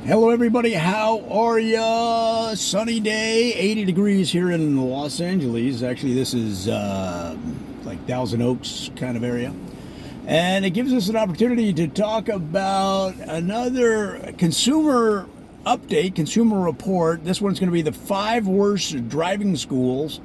Hello, everybody. How are ya? Sunny day, 80 degrees here in Los Angeles. Actually, this is like Thousand Oaks kind of area. And it gives us an opportunity to talk about another consumer update, consumer report. This one's going to be the 5 worst driving schools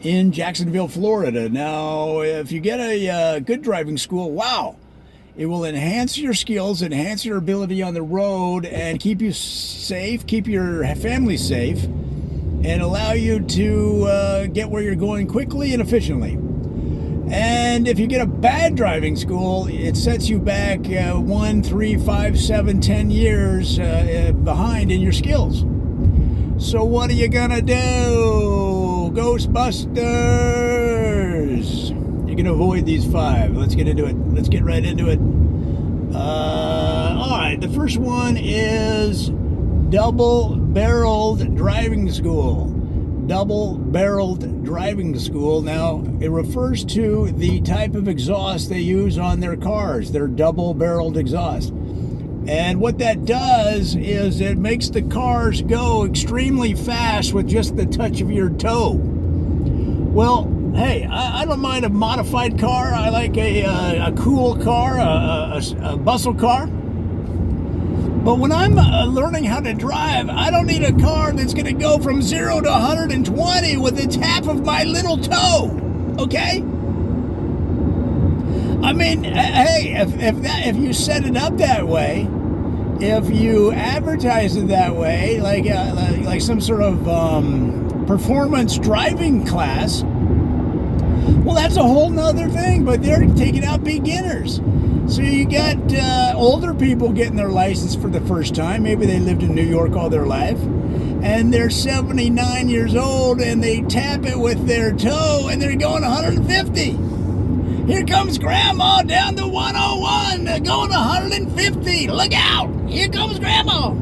in Jacksonville, Florida. Now, if you get a good driving school, wow. It will enhance your skills, enhance your ability on the road, and keep you safe, keep your family safe, and allow you to get where you're going quickly and efficiently. And if you get a bad driving school, it sets you back 1, 3, 5, 7, 10 years behind in your skills. So what are you gonna do, Ghostbusters? You can avoid these 5. Let's get into it. Let's get right into it. All right, the first one is double-barreled driving school. Double-barreled driving school. Now, it refers to the type of exhaust they use on their cars, their double-barreled exhaust. And what that does is it makes the cars go extremely fast with just the touch of your toe. Well, hey, I don't mind a modified car. I like a cool car, a muscle car. But when I'm learning how to drive, I don't need a car that's going to go from 0 to 120 with the tap of my little toe. Okay? I mean, hey, if you set it up that way, if you advertise it that way, like some sort of performance driving class, well, that's a whole nother thing, but they're taking out beginners. So you got older people getting their license for the first time. Maybe they lived in New York all their life, and they're 79 years old, and they tap it with their toe, and they're going 150. Here comes Grandma down the 101, going 150. Look out! Here comes Grandma.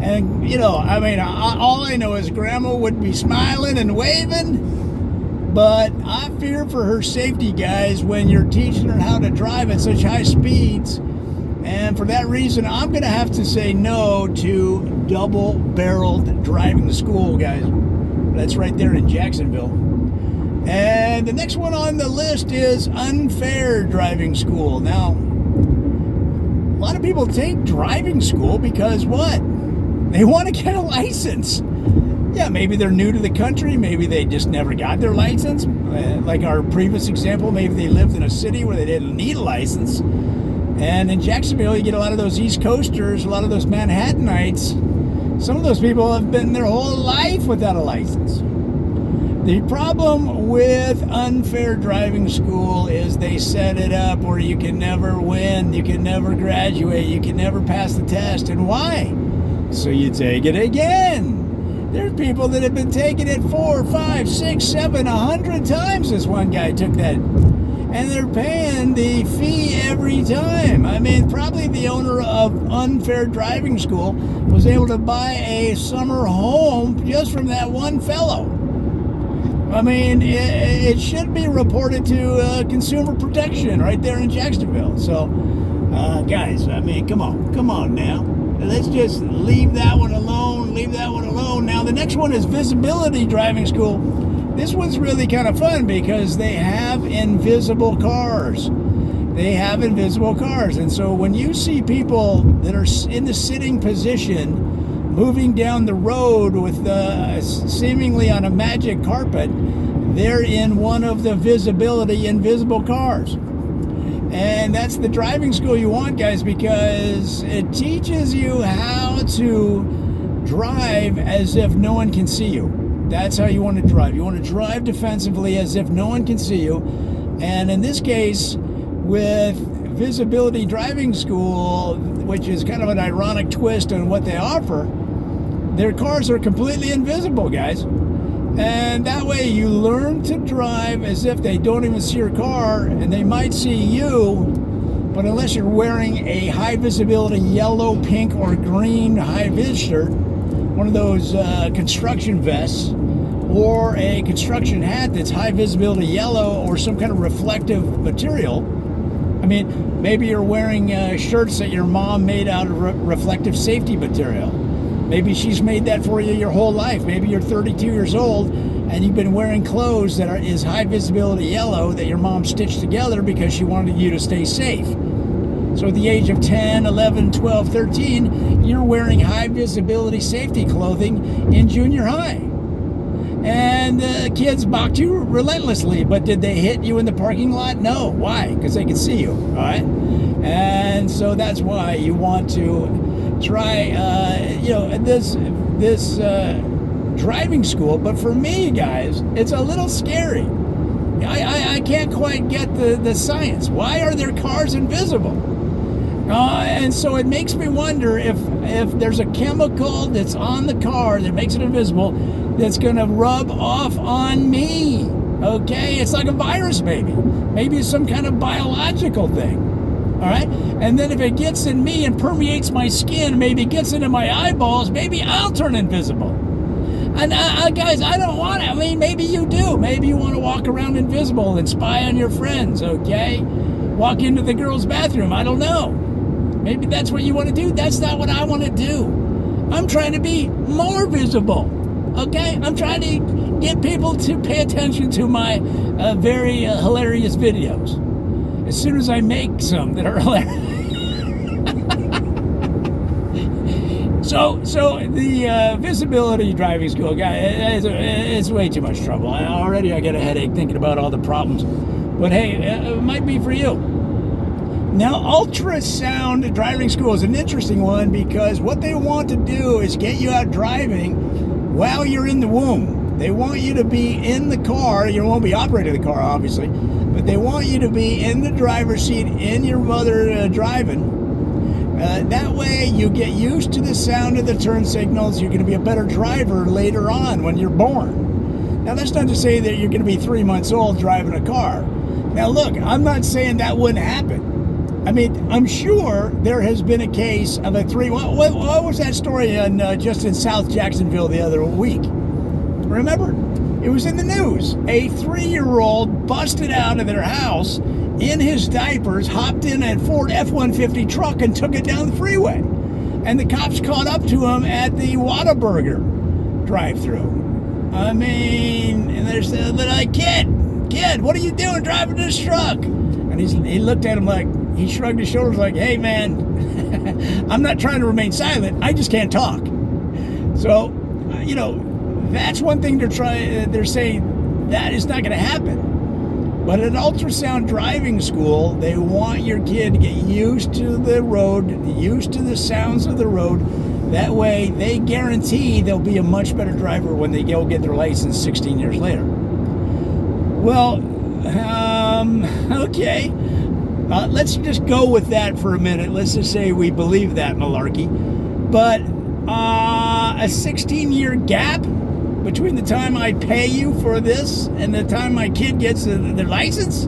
And, you know, I mean, all I know is Grandma would be smiling and waving. But I fear for her safety, guys, when you're teaching her how to drive at such high speeds. And for that reason, I'm going to have to say no to double-barreled driving school, guys. That's right there in Jacksonville. And the next one on the list is unfair driving school. Now, a lot of people take driving school because what? They want to get a license. Yeah, maybe they're new to the country. Maybe they just never got their license. Like our previous example, maybe they lived in a city where they didn't need a license. And in Jacksonville, you get a lot of those East Coasters, a lot of those Manhattanites. Some of those people have been their whole life without a license. The problem with unfair driving school is they set it up where you can never win, you can never graduate, you can never pass the test. And why? So you take it again. There's people that have been taking it 4, 5, 6, 7, 100 times. This one guy took that. And they're paying the fee every time. I mean, probably the owner of Unfair Driving School was able to buy a summer home just from that one fellow. I mean, it should be reported to Consumer Protection right there in Jacksonville. So, guys, I mean, come on now. Let's just leave that one alone, Now, the next one is Visibility Driving School. This one's really kind of fun because they have invisible cars. And so when you see people that are in the sitting position moving down the road with seemingly on a magic carpet, they're in one of the invisible cars. And that's the driving school you want, guys, because it teaches you how to drive as if no one can see you. That's how you want to drive. You want to drive defensively as if no one can see you. And in this case, with Visibility Driving School, which is kind of an ironic twist on what they offer, their cars are completely invisible, guys. And that way you learn to drive as if they don't even see your car, and they might see you, but unless you're wearing a high visibility yellow, pink, or green high vis shirt, one of those construction vests, or a construction hat that's high visibility yellow or some kind of reflective material, I mean, maybe you're wearing shirts that your mom made out of reflective safety material. Maybe she's made that for you your whole life. Maybe you're 32 years old and you've been wearing clothes that is high visibility yellow that your mom stitched together because she wanted you to stay safe. So at the age of 10, 11, 12, 13, you're wearing high visibility safety clothing in junior high. And kids mocked you relentlessly, but did they hit you in the parking lot? No. Why? Because they could see you, all right? And so that's why you want to try, this driving school. But for me, guys, it's a little scary. I can't quite get the science. Why are their cars invisible? And so it makes me wonder if there's a chemical that's on the car that makes it invisible that's going to rub off on me. Okay? It's like a virus, maybe. Maybe it's some kind of biological thing. All right? And then if it gets in me and permeates my skin, maybe gets into my eyeballs, maybe I'll turn invisible. And guys, I don't want it. I mean, maybe you do. Maybe you want to walk around invisible and spy on your friends, okay? Walk into the girls' bathroom. I don't know. Maybe that's what you want to do. That's not what I want to do. I'm trying to be more visible, okay? I'm trying to get people to pay attention to my very hilarious videos. As soon as I make some that are hilarious. So the visibility driving school, guy, it's way too much trouble. Already I get a headache thinking about all the problems. But hey, it might be for you. Now, ultrasound driving school is an interesting one because what they want to do is get you out driving while you're in the womb. They want you to be in the car. You won't be operating the car, obviously, but they want you to be in the driver's seat in your mother driving. That way you get used to the sound of the turn signals. You're going to be a better driver later on when you're born. Now, that's not to say that you're going to be 3 months old driving a car. Now, look, I'm not saying that wouldn't happen. I mean, I'm sure there has been a case of a what was that story on just in South Jacksonville the other week? Remember? It was in the news. A 3-year-old busted out of their house in his diapers, hopped in a Ford F-150 truck and took it down the freeway. And the cops caught up to him at the Whataburger drive-thru. I mean, and they're like, kid, what are you doing driving this truck? And he looked at him like, he shrugged his shoulders like, hey, man, I'm not trying to remain silent. I just can't talk. So, that's one thing they're saying that is not going to happen. But at ultrasound driving school, they want your kid to get used to the road, used to the sounds of the road. That way, they guarantee they'll be a much better driver when they go get their license 16 years later. Well, okay. Let's just go with that for a minute. Let's just say we believe that malarkey. But a 16-year gap between the time I pay you for this and the time my kid gets their license?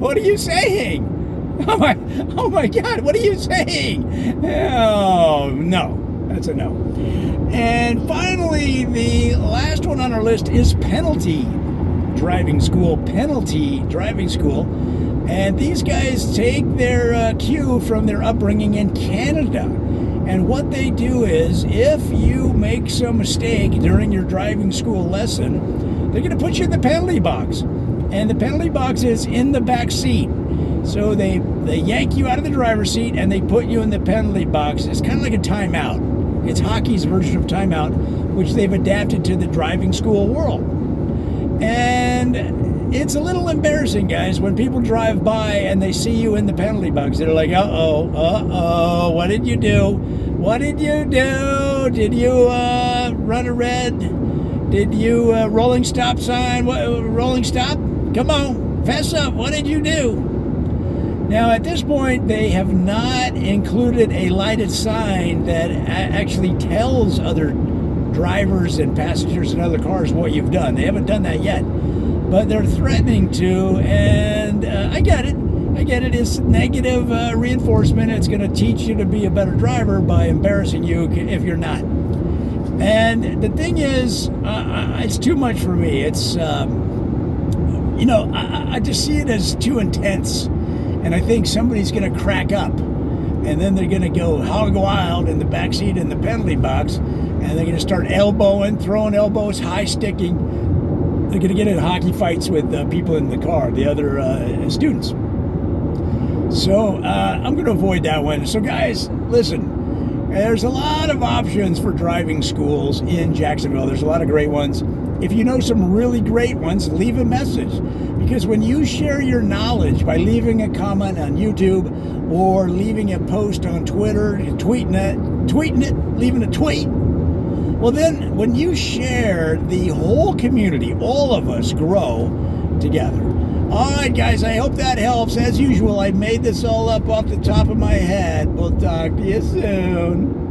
What are you saying? Oh my God, what are you saying? Oh, no, that's a no. And finally, the last one on our list is penalty driving school. And these guys take their cue from their upbringing in Canada. And what they do is, if you make some mistake during your driving school lesson, they're going to put you in the penalty box. And the penalty box is in the back seat. So they yank you out of the driver's seat and they put you in the penalty box. It's kind of like a timeout. It's hockey's version of timeout, which they've adapted to the driving school world. And it's a little embarrassing, guys, when people drive by and they see you in the penalty box. They're like, uh-oh, what did you do? Did you run a red? Did you rolling stop sign? Rolling stop? Come on, fess up. What did you do? Now, at this point, they have not included a lighted sign that actually tells other drivers and passengers in other cars what you've done. They haven't done that yet, but they're threatening to, and I get it. It's negative reinforcement. It's going to teach you to be a better driver by embarrassing you if you're not. And the thing is, it's too much for me. It's, I just see it as too intense. And I think somebody's going to crack up. And then they're going to go hog wild in the backseat in the penalty box. And they're going to start elbowing, throwing elbows, high sticking. They're going to get in hockey fights with people in the car, the other students. So I'm going to avoid that one. So guys, listen, there's a lot of options for driving schools in Jacksonville. There's a lot of great ones. If you know some really great ones, leave a message. Because when you share your knowledge by leaving a comment on YouTube or leaving a post on Twitter, tweeting it, leaving a tweet, well then when you share, the whole community, all of us grow together. All right, guys, I hope that helps. As usual, I made this all up off the top of my head. We'll talk to you soon.